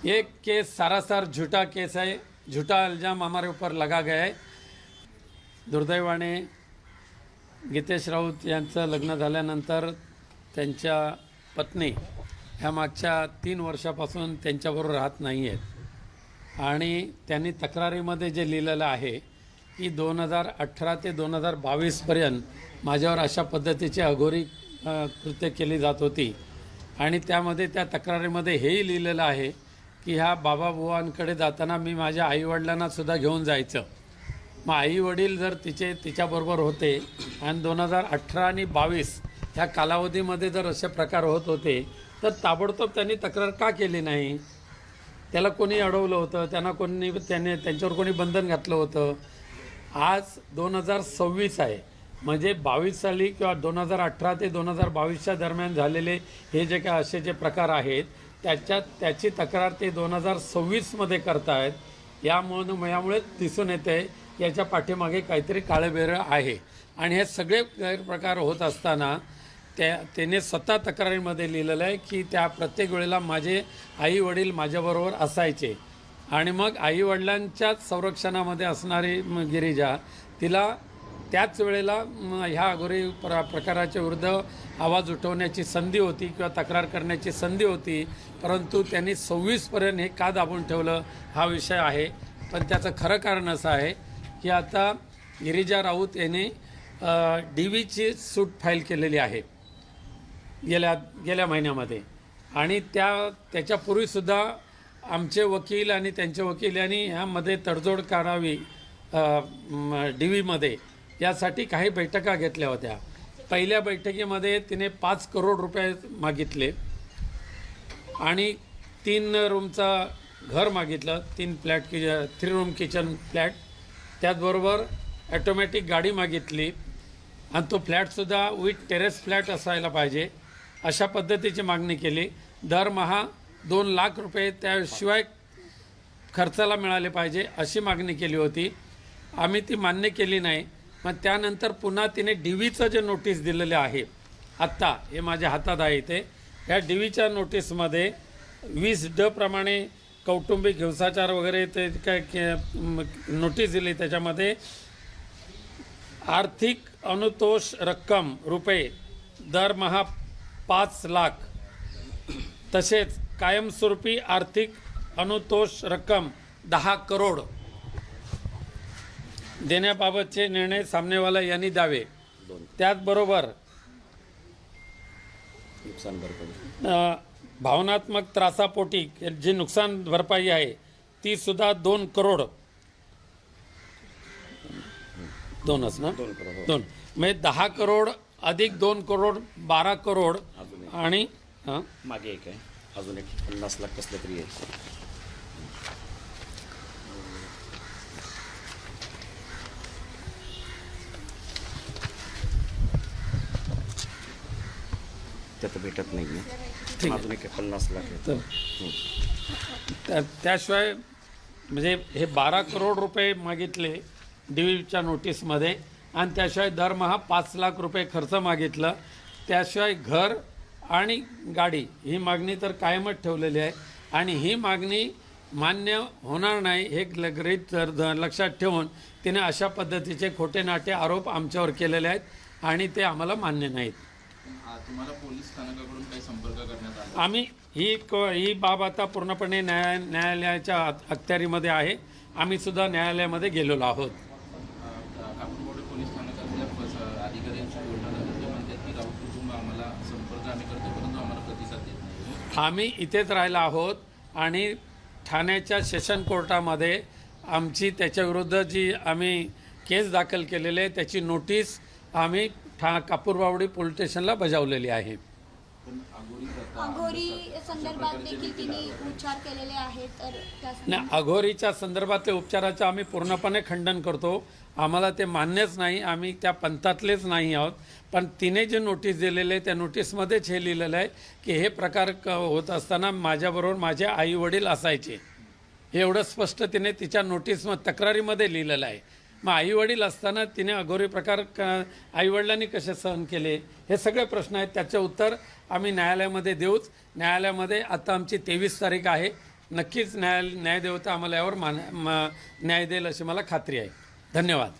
ये केस सरासर झूठा केस है, झूठा इल्ज़ाम हमारे ऊपर लगा गया है। दुर्दैवाने गीतेश राऊत यांचं लग्न झाल्यानंतर त्यांच्या पत्नी ह्या मागच्या 3 वर्षापासून त्यांच्याबरोबर राहत नाही आहेत आणि त्यांनी तक्रारीमध्ये जे लिहिलेलं आहे की 2018 ते 2022पर्यंत माझ्यावर अशा पद्धतीची अघोरी कृत्य केली जात होती आणि त्यामध्ये त्या तक्रारीमध्ये हेही लिहिलेलं आहे की ह्या बाबाबुवांकडे जाताना मी माझ्या आईवडिलांनासुद्धा घेऊन जायचं। मग आईवडील जर तिच्याबरोबर होते आणि 2018 आणि 22 ह्या कालावधीमध्ये जर असे प्रकार होत होते तर ताबडतोब त्यांनी तक्रार का केली नाही? त्याला कोणी अडवलं होतं? त्यांच्यावर कोणी बंधन घातलं होतं? आज 2026 आहे, म्हणजे 22 साली किंवा 2018 ते 2022च्या दरम्यान झालेले हे जे काय असे जे प्रकार आहेत त्याची तक्रार ते 2026मध्ये करतायत। यामुळे दिसून येते याच्या पाठीमागे काहीतरी काळबेरं आहे आणि हे सगळे गैरप्रकार होत असताना त्याने स्वतः तक्रारीमध्ये लिहिलेलं आहे की त्या प्रत्येक वेळेला माझे आई वडील माझ्याबरोबर असायचे आणि मग आईवडिलांच्याच संरक्षणामध्ये असणारी गिरिजा तिला त्याच वेळेला ह्या अघोरी प्रकाराच्या विरुद्ध आवाज उठवण्याची संधी होती किंवा तक्रार करण्याची संधी होती, परंतु त्यांनी 26पर्यंत हे का दाबून ठेवलं हा विषय आहे। पण त्याचं खरं कारण असं आहे की आता गिरिजा राऊत यांनी DVची सूट फाईल केलेली आहे गेल्या महिन्यामध्ये आणि त्याच्यापूर्वीसुद्धा आमचे वकील आणि त्यांचे वकील यांनी ह्यामध्ये तडजोड करावी DVमध्ये यासाठी काही बैठका घेतल्या होत्या। पहिल्या बैठकीमध्ये तिने 5 करोड रुपये मागितले आणि 3 रूमचा घर मागितलं, 3 रूम किचन फ्लॅट, त्याचबरोबर ॲटोमॅटिक गाडी मागितली आणि तो फ्लॅटसुद्धा विथ टेरेस फ्लॅट असायला पाहिजे अशा पद्धतीची मागणी केली। दरमहा 2 लाख रुपये त्याशिवाय खर्चाला मिळाले पाहिजे अशी मागणी केली होती। आम्ही ती मान्य केली नाही। मग त्यानंतर पुन्हा तिने DVचं जे नोटीस दिलेले आहे आत्ता हे माझ्या हातात आहे ते, ह्या DVच्या नोटीसमध्ये 20D प्रमाणे कौटुंबिक हिंसाचार वगैरे ते काय नोटीस दिली। त्याच्यामध्ये आर्थिक अनुतोष रक्कम रुपये दरमहा 5 लाख, तसेच कायमस्वरूपी आर्थिक अनुतोष रक्कम 10 करोड देण्याबाबतचे निर्णय सामनेवाला यांनी द्यावे। त्याचबरोबर भावनात्मक त्रासापोटी जी नुकसान भरपाई आहे ती सुद्धा 2 करोड, 2च ना 2 म्हणजे 10 करोड अधिक 2 करोड 12 करोड आणि मागे एक आहे अजून एक 50 लाख कसलं तरी आहे। त्यात भेटत नाही आहे, अजून एक 50 लाख आहे। त्याशिवाय म्हणजे हे 12 करोड रुपये मागितले DVच्या नोटीसमध्ये आणि त्याशिवाय दरमहा 5 लाख रुपये खर्च मागितलं। त्याशिवाय घर आणि गाडी ही मागणी तर कायमच ठेवलेली आहे आणि ही मागणी मान्य होणार नाही हे गृहीत लक्षात ठेवून तिने अशा पद्धतीचे खोटे नाटे आरोप आमच्यावर केलेले आहेत आणि ते आम्हाला मान्य नाहीत। तुम्हाला पोलीस स्थानकाकडून काही संपर्क करण्यात आला? आम्ही ही बाब आता पूर्णपणे न्यायालयाच्या अखत्यारीमध्ये आहे। आम्ही सुद्धा न्यायालयामध्ये गेलेलो आहोत। कापूरवाडी पोलीस स्थानकातल्या अधिकाऱ्यांशी बोलताना ते म्हणतात की राऊत कुटुंब आम्हाला संपर्क आम्ही करतो परंतु आम्हाला प्रतिसाद देत नाही। आम्ही इथेच राहिला आहोत आणि ठाण्याच्या सेशन कोर्टामध्ये आमची त्याच्याविरुद्ध जी आम्ही केस दाखल केलेली आहे त्याची नोटीस आम्ही कापूरबावडी पोलीस स्टेशनला बजावलेली आहे। अघोरी संदर्भात देखील तिने उपचार केलेले आहेत, तर नाही, अघोरीच्या संदर्भातले उपचाराचं आम्ही पूर्णपणे खंडन करतो। आम्हाला ते मान्यच नाही, आम्ही त्या पंथातलेच नाही आहोत। पण तिने जे नोटीस दिलेले आहे त्या नोटीसमध्येच हे लिहिलेलं आहे की हे प्रकार होत असताना माझ्याबरोबर माझे आई वडील असायचे, हे एवढं स्पष्ट तिने तिच्या तक्रारीमध्ये लिहिलेलं आहे। मग आईवडील असताना तिने अघोरी प्रकार आईवडिलांनी कसे सहन केले हे सगळे प्रश्न आहेत। त्याचे उत्तर आम्ही न्यायालयामध्ये देऊच। न्यायालयामध्ये आता आमची 23 तारीख आहे, नक्कीच न्यायदेवता आम्हाला यावर न्याय देईल अशी मला खात्री आहे. धन्यवाद.